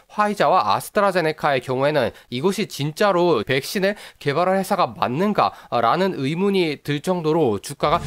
화이자와 아스트라제네카의 경우에는 이것이 진짜로 백신을 개발한 회사가 맞는가라는 의문이 들 정도로 주가가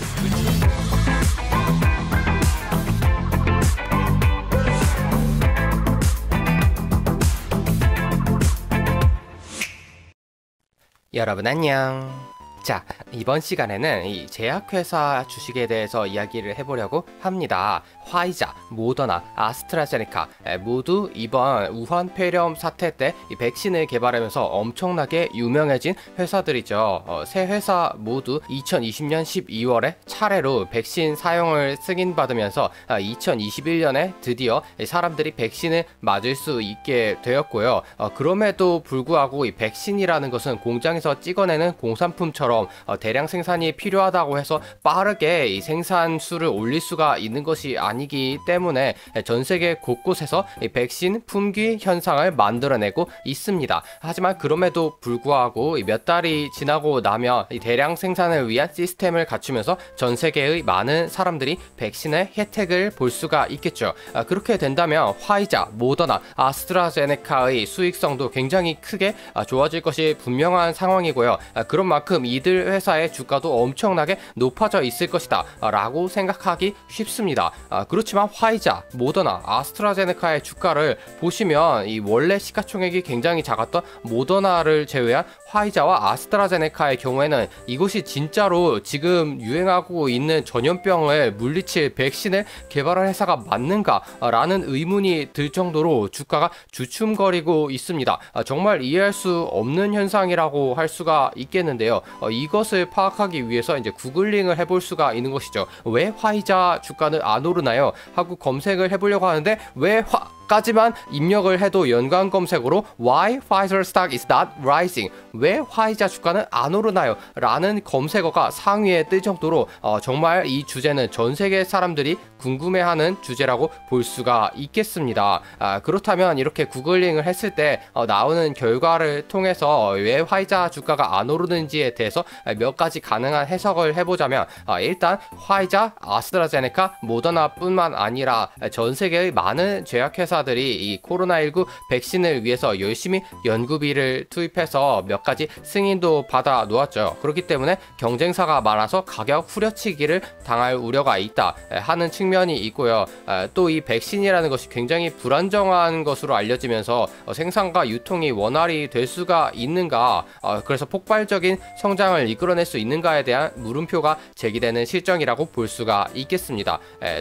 여러분 안녕. 자, 이번 시간에는 이 제약회사 주식에 대해서 이야기를 해보려고 합니다. 화이자, 모더나, 아스트라제네카 모두 이번 우한 폐렴 사태 때 이 백신을 개발하면서 엄청나게 유명해진 회사들이죠. 세 회사 모두 2020년 12월에 차례로 백신 사용을 승인받으면서 2021년에 드디어 사람들이 백신을 맞을 수 있게 되었고요. 그럼에도 불구하고 이 백신이라는 것은 공장에서 찍어내는 공산품처럼 대량 생산이 필요하다고 해서 빠르게 이 생산수를 올릴 수가 있는 것이 아니기 때문에 전 세계 곳곳에서 이 백신 품귀 현상을 만들어내고 있습니다. 하지만 그럼에도 불구하고 몇 달이 지나고 나면 이 대량 생산을 위한 시스템을 갖추면서 전 세계의 많은 사람들이 백신의 혜택을 볼 수가 있겠죠. 그렇게 된다면 화이자, 모더나, 아스트라제네카의 수익성도 굉장히 크게 좋아질 것이 분명한 상황이고요. 그런 만큼 이들 회사의 주가도 엄청나게 높아져 있을 것이다 라고 생각하기 쉽습니다. 그렇지만 화이자, 모더나, 아스트라제네카의 주가를 보시면 이 원래 시가총액이 굉장히 작았던 모더나를 제외한 화이자와 아스트라제네카의 경우에는 이것이 진짜로 지금 유행하고 있는 전염병을 물리칠 백신을 개발한 회사가 맞는가 라는 의문이 들 정도로 주가가 주춤거리고 있습니다. 정말 이해할 수 없는 현상이라고 할 수가 있겠는데요. 이것을 파악하기 위해서 이제 구글링을 해볼 수가 있는 것이죠. 왜 화이자 주가는 안 오르나요? 하고 검색을 해보려고 하는데 왜 까지만 입력을 해도 연관 검색으로 Why Pfizer stock is not rising? 왜 화이자 주가는 안 오르나요? 라는 검색어가 상위에 뜰 정도로 정말 이 주제는 전 세계 사람들이 궁금해하는 주제라고 볼 수가 있겠습니다. 그렇다면 이렇게 구글링을 했을 때 나오는 결과를 통해서 왜 화이자 주가가 안 오르는지에 대해서 몇 가지 가능한 해석을 해보자면 일단 화이자, 아스트라제네카, 모더나 뿐만 아니라 전 세계의 많은 제약회사들이 이 코로나19 백신을 위해서 열심히 연구비를 투입해서 몇 가지 승인도 받아 놓았죠. 그렇기 때문에 경쟁사가 많아서 가격 후려치기를 당할 우려가 있다 하는 측면이 있고요. 또 이 백신이라는 것이 굉장히 불안정한 것으로 알려지면서 생산과 유통이 원활히 될 수가 있는가, 그래서 폭발적인 성장을 이끌어낼 수 있는가에 대한 물음표가 제기되는 실정이라고 볼 수가 있겠습니다.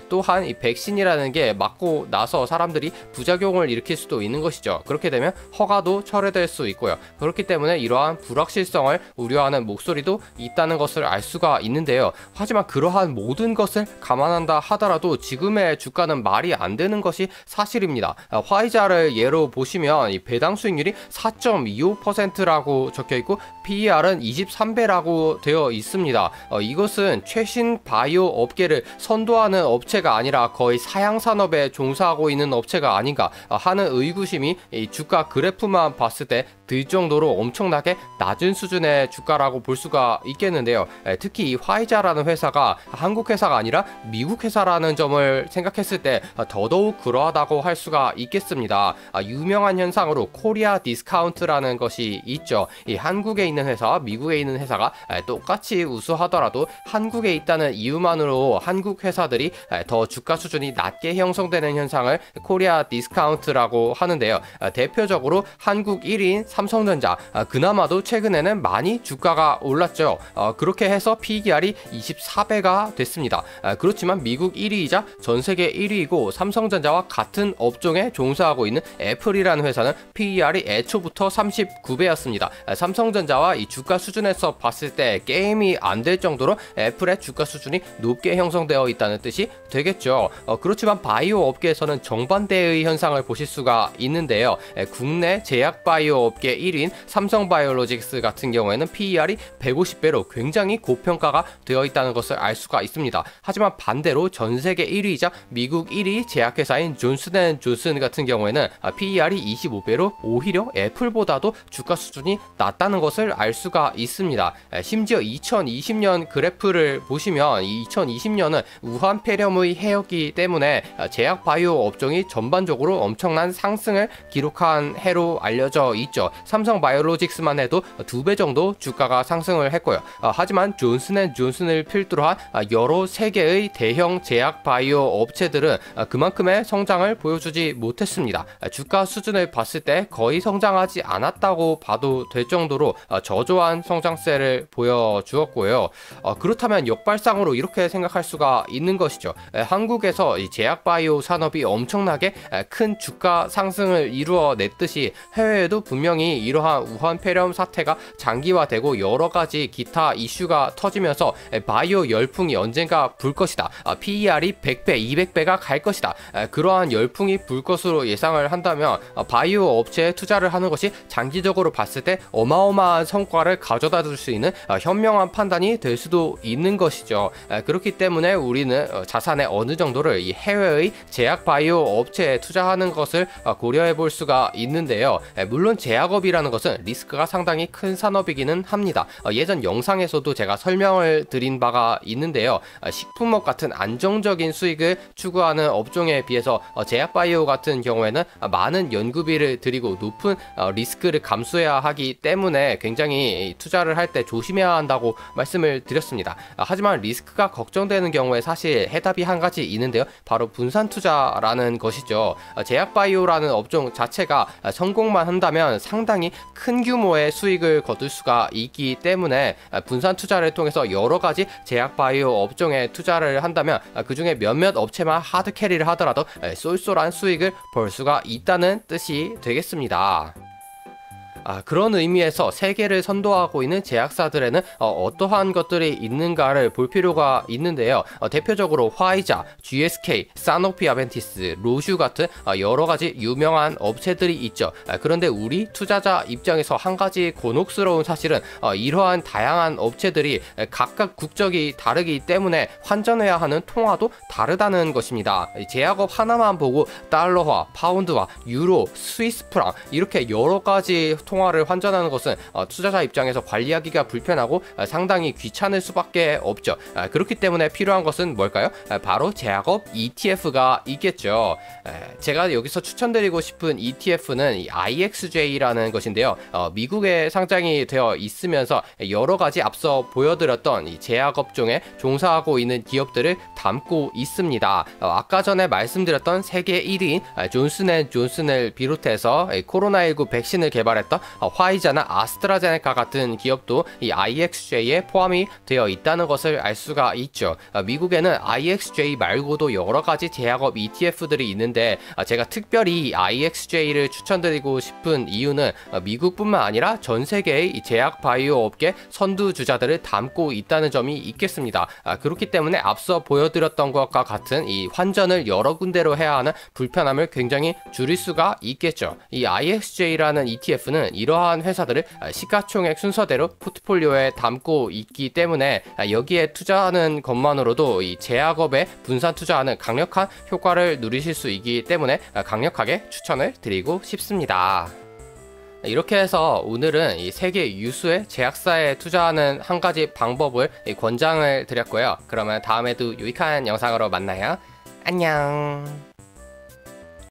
또한 이 백신이라는 게 맞고 나서 사람들이 부작용을 일으킬 수도 있는 것이죠. 그렇게 되면 허가도 철회될 수 있고요. 그렇기 때문에 이러한 불확실성을 우려하는 목소리도 있다는 것을 알 수가 있는데요. 하지만 그러한 모든 것을 감안한다 하더라도 지금의 주가는 말이 안 되는 것이 사실입니다. 화이자를 예로 보시면 이 배당 수익률이 4.25%라고 적혀 있고 PER은 23배라고 되어 있습니다. 이것은 최신 바이오 업계를 선도하는 업체가 아니라 거의 사양 산업에 종사하고 있는 업체가 아닌가 하는 의구심이 이 주가 그래프만 봤을 때 들 정도로 엄청나게 낮은 수준의 주가라고 볼 수가 있겠는데요. 특히 이 화이자라는 회사가 한국 회사가 아니라 미국 회사라는 점을 생각했을 때 더더욱 그러하다고 할 수가 있겠습니다. 유명한 현상으로 코리아 디스카운트라는 것이 있죠. 이 한국에 있는 회사와 미국에 있는 회사가 똑같이 우수하더라도 한국에 있다는 이유만으로 한국 회사들이 더 주가 수준이 낮게 형성되는 현상을 코리아 디스카운트라고 하는데요. 대표적으로 한국 1위인 삼성전자, 그나마도 최근에는 많이 주가가 올랐죠. 그렇게 해서 PER이 24배가 됐습니다. 그렇지만 미국 1위이자 전세계 1위이고 삼성전자와 같은 업종에 종사하고 있는 애플이라는 회사는 PER이 애초부터 39배였습니다. 삼성전자와 이 주가 수준에서 봤을 때 게임이 안 될 정도로 애플의 주가 수준이 높게 형성되어 있다는 뜻이 되겠죠. 그렇지만 바이오 업계에서는 정반대의 현상을 보실 수가 있는데요. 국내 제약 바이오 업계 1위인 삼성바이오로직스 같은 경우에는 PER이 150배로 굉장히 고평가가 되어 있다는 것을 알 수가 있습니다. 하지만 반대로 전 세계 1위이자 미국 1위 제약회사인 존슨앤존슨 같은 경우에는 PER이 25배로 오히려 애플보다도 주가 수준이 낮다는 것을 알 수가 있습니다. 심지어 2020년 그래프를 보시면 2020년은 우한 폐렴의 해였기 때문에 제약 바이오 업종이 전반 전반적으로 엄청난 상승을 기록한 해로 알려져 있죠. 삼성바이오로직스만 해도 2배 정도 주가가 상승을 했고요. 하지만 존슨앤존슨을 필두로 한 여러 세계의 대형 제약 바이오 업체들은 그만큼의 성장을 보여주지 못했습니다. 주가 수준을 봤을 때 거의 성장하지 않았다고 봐도 될 정도로 저조한 성장세를 보여주었고요. 그렇다면 역발상으로 이렇게 생각할 수가 있는 것이죠. 한국에서 이 제약 바이오 산업이 엄청나게 큰 주가 상승을 이루어냈듯이 해외에도 분명히 이러한 우한 폐렴 사태가 장기화되고 여러 가지 기타 이슈가 터지면서 바이오 열풍이 언젠가 불 것이다. PER이 100배, 200배가 갈 것이다. 그러한 열풍이 불 것으로 예상을 한다면 바이오 업체에 투자를 하는 것이 장기적으로 봤을 때 어마어마한 성과를 가져다 줄 수 있는 현명한 판단이 될 수도 있는 것이죠. 그렇기 때문에 우리는 자산의 어느 정도를 이 해외의 제약 바이오 업체에 투자하는 것을 고려해 볼 수가 있는데요. 물론 제약업이라는 것은 리스크가 상당히 큰 산업이기는 합니다. 예전 영상에서도 제가 설명을 드린 바가 있는데요. 식품업 같은 안정적인 수익을 추구하는 업종에 비해서 제약 바이오 같은 경우에는 많은 연구비를 들이고 높은 리스크를 감수해야 하기 때문에 굉장히 투자를 할 때 조심해야 한다고 말씀을 드렸습니다. 하지만 리스크가 걱정되는 경우에 사실 해답이 한 가지 있는데요. 바로 분산 투자라는 것이죠. 제약 바이오라는 업종 자체가 성공만 한다면 상당히 큰 규모의 수익을 거둘 수가 있기 때문에 분산 투자를 통해서 여러 가지 제약 바이오 업종에 투자를 한다면 그 중에 몇몇 업체만 하드 캐리를 하더라도 쏠쏠한 수익을 벌 수가 있다는 뜻이 되겠습니다. 그런 의미에서 세계를 선도하고 있는 제약사들에는 어떠한 것들이 있는가를 볼 필요가 있는데요. 대표적으로 화이자, GSK, 사노피 아벤티스, 로슈 같은 여러 가지 유명한 업체들이 있죠. 그런데 우리 투자자 입장에서 한 가지 곤혹스러운 사실은 이러한 다양한 업체들이 각각 국적이 다르기 때문에 환전해야 하는 통화도 다르다는 것입니다. 제약업 하나만 보고 달러화, 파운드화, 유로, 스위스 프랑 이렇게 여러 가지 통화를 환전하는 것은 투자자 입장에서 관리하기가 불편하고 상당히 귀찮을 수밖에 없죠. 그렇기 때문에 필요한 것은 뭘까요? 바로 제약업 ETF가 있겠죠. 제가 여기서 추천드리고 싶은 ETF는 IXJ라는 것인데요. 미국에 상장이 되어 있으면서 여러 가지 앞서 보여드렸던 이 제약업종에 종사하고 있는 기업들을 담고 있습니다. 아까 전에 말씀드렸던 세계 1위인 존슨앤존슨을 비롯해서 코로나19 백신을 개발했던 화이자나 아스트라제네카 같은 기업도 이 IXJ에 포함이 되어 있다는 것을 알 수가 있죠. 미국에는 IXJ 말고도 여러 가지 제약업 ETF들이 있는데 제가 특별히 IXJ를 추천드리고 싶은 이유는 미국뿐만 아니라 전 세계의 제약 바이오 업계 선두주자들을 담고 있다는 점이 있겠습니다. 그렇기 때문에 앞서 보여드렸던 것과 같은 이 환전을 여러 군데로 해야 하는 불편함을 굉장히 줄일 수가 있겠죠. 이 IXJ라는 ETF는 이러한 회사들을 시가총액 순서대로 포트폴리오에 담고 있기 때문에 여기에 투자하는 것만으로도 이 제약업에 분산 투자하는 강력한 효과를 누리실 수 있기 때문에 강력하게 추천을 드리고 싶습니다. 이렇게 해서 오늘은 이 세계 유수의 제약사에 투자하는 한 가지 방법을 권장을 드렸고요. 그러면 다음에도 유익한 영상으로 만나요. 안녕.